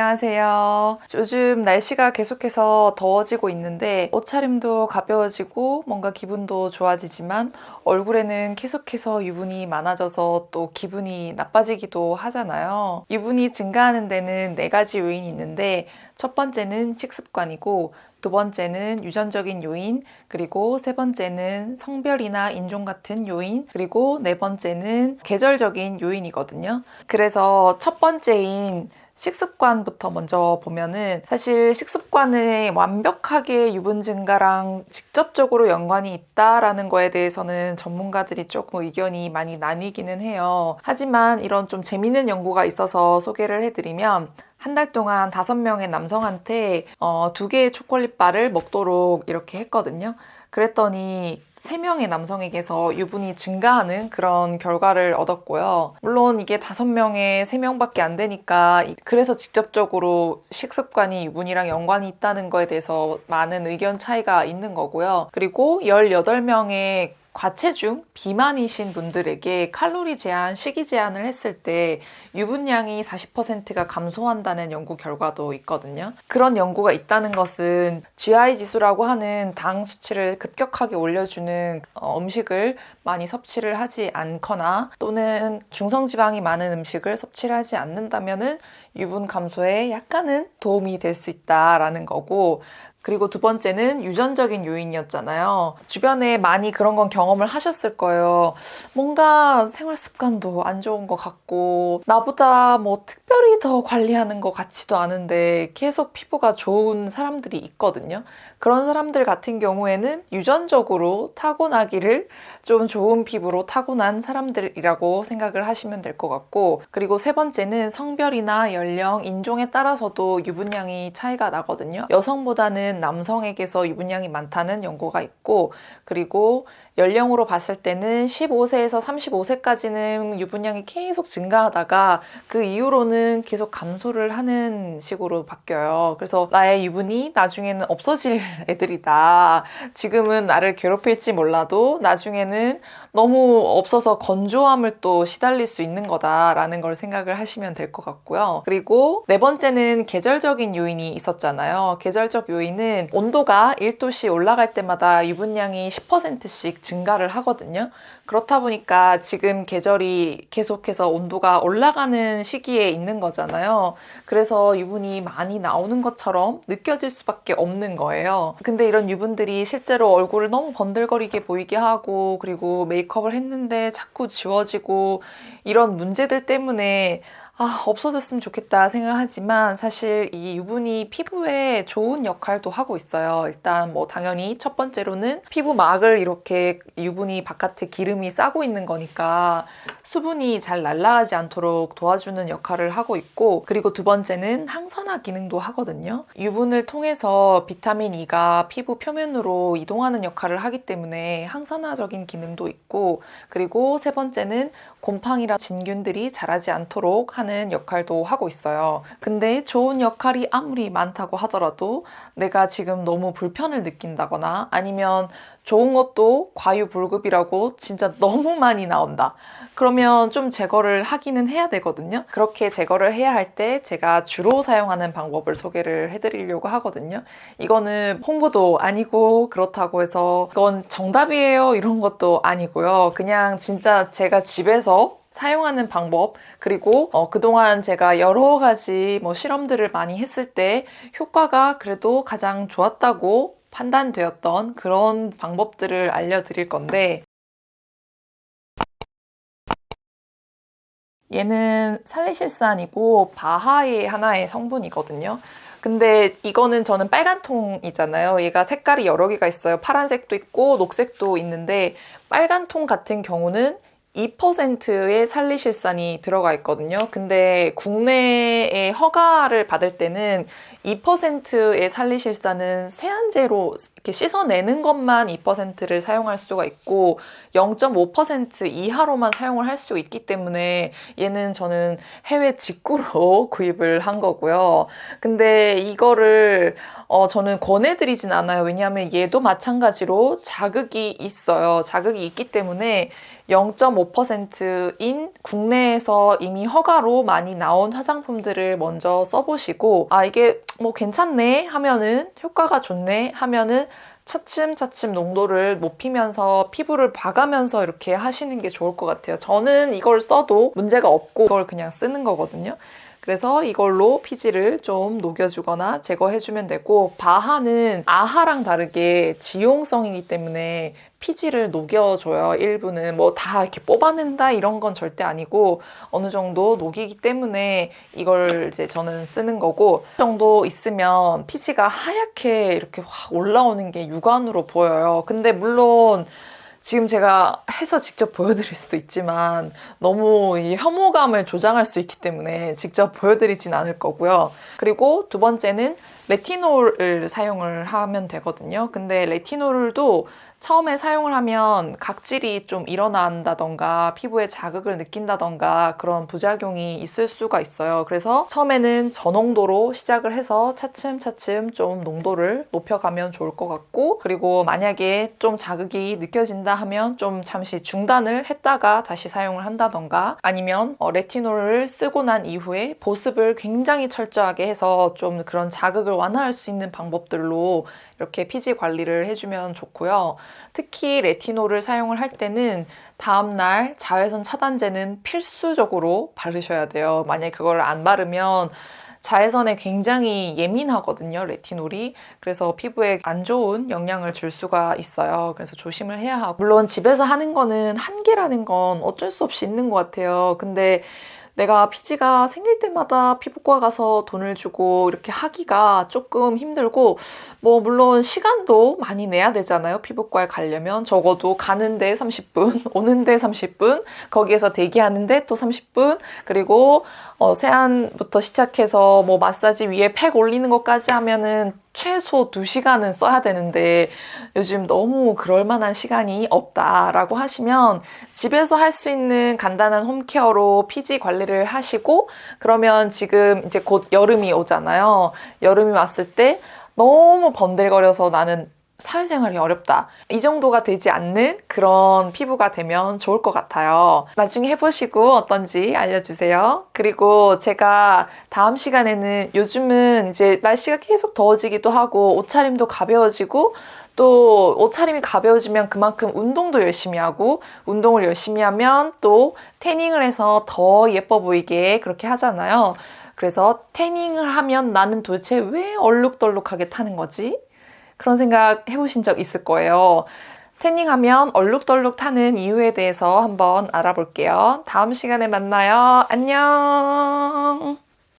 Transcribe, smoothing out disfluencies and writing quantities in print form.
안녕하세요. 요즘 날씨가 계속해서 더워지고 있는데 옷차림도 가벼워지고 뭔가 기분도 좋아지지만 얼굴에는 계속해서 유분이 많아져서 또 기분이 나빠지기도 하잖아요. 유분이 증가하는 데는 4가지 요인이 있는데 첫 번째는 식습관이고 두 번째는 유전적인 요인, 그리고 세 번째는 성별이나 인종 같은 요인, 그리고 네 번째는 계절적인 요인이거든요. 그래서 첫 번째인 식습관부터 먼저 보면은 사실 식습관에 완벽하게 유분 증가랑 직접적으로 연관이 있다라는 거에 대해서는 전문가들이 조금 의견이 많이 나뉘기는 해요. 하지만 이런 좀 재밌는 연구가 있어서 소개를 해드리면 한 달 동안 5명의 남성한테 2개의 초콜릿바를 먹도록 이렇게 했거든요. 그랬더니 3명의 남성에게서 유분이 증가하는 그런 결과를 얻었고요. 물론 이게 5명에 3명밖에 안 되니까 그래서 직접적으로 식습관이 유분이랑 연관이 있다는 거에 대해서 많은 의견 차이가 있는 거고요. 그리고 18명의 과체중, 비만이신 분들에게 칼로리 제한, 식이 제한을 했을 때 유분량이 40%가 감소한다는 연구 결과도 있거든요. 그런 연구가 있다는 것은 GI 지수라고 하는 당 수치를 급격하게 올려주는 음식을 많이 섭취를 하지 않거나 또는 중성지방이 많은 음식을 섭취를 하지 않는다면은 유분 감소에 약간은 도움이 될 수 있다라는 거고, 그리고 두 번째는 유전적인 요인이었잖아요. 주변에 많이 그런 건 경험을 하셨을 거예요. 뭔가 생활 습관도 안 좋은 것 같고 나보다 뭐 특별히 더 관리하는 것 같지도 않은데 계속 피부가 좋은 사람들이 있거든요. 그런 사람들 같은 경우에는 유전적으로 타고나기를 좀 좋은 피부로 타고난 사람들이라고 생각을 하시면 될 것 같고, 그리고 세 번째는 성별이나 연령, 인종에 따라서도 유분량이 차이가 나거든요. 여성보다는 남성에게서 유분량이 많다는 연구가 있고, 그리고 연령으로 봤을 때는 15세에서 35세까지는 유분량이 계속 증가하다가 그 이후로는 계속 감소를 하는 식으로 바뀌어요. 그래서 나의 유분이 나중에는 없어질 애들이다. 지금은 나를 괴롭힐지 몰라도 나중에는 너무 없어서 건조함을 또 시달릴 수 있는 거다라는 걸 생각을 하시면 될 것 같고요. 그리고 네 번째는 계절적인 요인이 있었잖아요. 계절적 요인은 온도가 1도씩 올라갈 때마다 유분량이 10%씩 증가를 하거든요. 그렇다 보니까 지금 계절이 계속해서 온도가 올라가는 시기에 있는 거잖아요. 그래서 유분이 많이 나오는 것처럼 느껴질 수밖에 없는 거예요. 근데 이런 유분들이 실제로 얼굴을 너무 번들거리게 보이게 하고, 그리고 메이크업을 했는데 자꾸 지워지고, 이런 문제들 때문에 없어졌으면 좋겠다 생각하지만 사실 이 유분이 피부에 좋은 역할도 하고 있어요. 일단 뭐 당연히 첫 번째로는 피부막을 이렇게 유분이 바깥에 기름이 싸고 있는 거니까 수분이 잘 날아가지 않도록 도와주는 역할을 하고 있고, 그리고 두 번째는 항산화 기능도 하거든요. 유분을 통해서 비타민 E가 피부 표면으로 이동하는 역할을 하기 때문에 항산화적인 기능도 있고, 그리고 세 번째는 곰팡이랑 진균들이 자라지 않도록 하는 역할도 하고 있어요. 근데 좋은 역할이 아무리 많다고 하더라도 내가 지금 너무 불편을 느낀다거나 아니면 좋은 것도 과유불급이라고 진짜 너무 많이 나온다. 그러면 좀 제거를 하기는 해야 되거든요. 그렇게 제거를 해야 할 때 제가 주로 사용하는 방법을 소개를 해드리려고 하거든요. 이거는 홍보도 아니고 그렇다고 해서 이건 정답이에요 이런 것도 아니고요. 그냥 진짜 제가 집에서 사용하는 방법, 그리고 그동안 제가 여러 가지 실험들을 많이 했을 때 효과가 그래도 가장 좋았다고 판단되었던 그런 방법들을 알려드릴 건데, 얘는 살리실산이고 바하의 하나의 성분이거든요. 근데 이거는 저는 빨간 통이잖아요. 얘가 색깔이 여러 개가 있어요. 파란색도 있고 녹색도 있는데 빨간 통 같은 경우는 2%의 살리실산이 들어가 있거든요. 근데 국내에 허가를 받을 때는 2%의 살리실산은 세안제로 이렇게 씻어내는 것만 2%를 사용할 수가 있고 0.5% 이하로만 사용을 할 수 있기 때문에 얘는 저는 해외 직구로 구입을 한 거고요. 근데 이거를 저는 권해드리진 않아요. 왜냐하면 얘도 마찬가지로 자극이 있어요. 자극이 있기 때문에 0.5%인 국내에서 이미 허가로 많이 나온 화장품들을 먼저 써보시고, 아, 이게 뭐 괜찮네 하면은, 효과가 좋네 하면은 차츰차츰 농도를 높이면서 피부를 봐가면서 이렇게 하시는 게 좋을 것 같아요. 저는 이걸 써도 문제가 없고 이걸 그냥 쓰는 거거든요. 그래서 이걸로 피지를 좀 녹여주거나 제거해주면 되고, 바하는 아하랑 다르게 지용성이기 때문에 피지를 녹여줘요. 일부는 뭐 다 이렇게 뽑아낸다 이런 건 절대 아니고 어느 정도 녹이기 때문에 이걸 이제 저는 쓰는 거고, 그 정도 있으면 피지가 하얗게 이렇게 확 올라오는 게 육안으로 보여요. 근데 물론 지금 제가 해서 직접 보여드릴 수도 있지만 너무 이 혐오감을 조장할 수 있기 때문에 직접 보여드리진 않을 거고요. 그리고 두 번째는 레티놀을 사용을 하면 되거든요. 근데 레티놀도 처음에 사용을 하면 각질이 좀 일어난다던가 피부에 자극을 느낀다던가 그런 부작용이 있을 수가 있어요. 그래서 처음에는 저농도로 시작을 해서 차츰차츰 좀 농도를 높여가면 좋을 것 같고, 그리고 만약에 좀 자극이 느껴진다 하면 좀 잠시 중단을 했다가 다시 사용을 한다던가, 아니면 레티놀을 쓰고 난 이후에 보습을 굉장히 철저하게 해서 좀 그런 자극을 완화할 수 있는 방법들로 이렇게 피지 관리를 해주면 좋고요. 특히 레티놀을 사용을 할 때는 다음날 자외선 차단제는 필수적으로 바르셔야 돼요. 만약에 그걸 안 바르면 자외선에 굉장히 예민하거든요, 레티놀이. 그래서 피부에 안 좋은 영향을 줄 수가 있어요. 그래서 조심을 해야 하고, 물론 집에서 하는 거는 한계라는 건 어쩔 수 없이 있는 것 같아요. 근데 내가 피지가 생길 때마다 피부과 가서 돈을 주고 이렇게 하기가 조금 힘들고, 뭐 물론 시간도 많이 내야 되잖아요. 피부과에 가려면 적어도 가는데 30분, 오는데 30분, 거기에서 대기하는데 또 30분, 그리고 세안부터 시작해서 뭐 마사지 위에 팩 올리는 것까지 하면은 최소 2시간은 써야 되는데 요즘 너무 그럴 만한 시간이 없다라고 하시면 집에서 할 수 있는 간단한 홈케어로 피지 관리를 하시고, 그러면 지금 이제 곧 여름이 오잖아요. 여름이 왔을 때 너무 번들거려서 나는 사회생활이 어렵다, 이 정도가 되지 않는 그런 피부가 되면 좋을 것 같아요. 나중에 해보시고 어떤지 알려주세요. 그리고 제가 다음 시간에는, 요즘은 이제 날씨가 계속 더워지기도 하고 옷차림도 가벼워지고, 또 옷차림이 가벼워지면 그만큼 운동도 열심히 하고, 운동을 열심히 하면 또 태닝을 해서 더 예뻐 보이게 그렇게 하잖아요. 그래서 태닝을 하면 나는 도대체 왜 얼룩덜룩하게 타는 거지? 그런 생각 해보신 적 있을 거예요. 태닝하면 얼룩덜룩 타는 이유에 대해서 한번 알아볼게요. 다음 시간에 만나요. 안녕.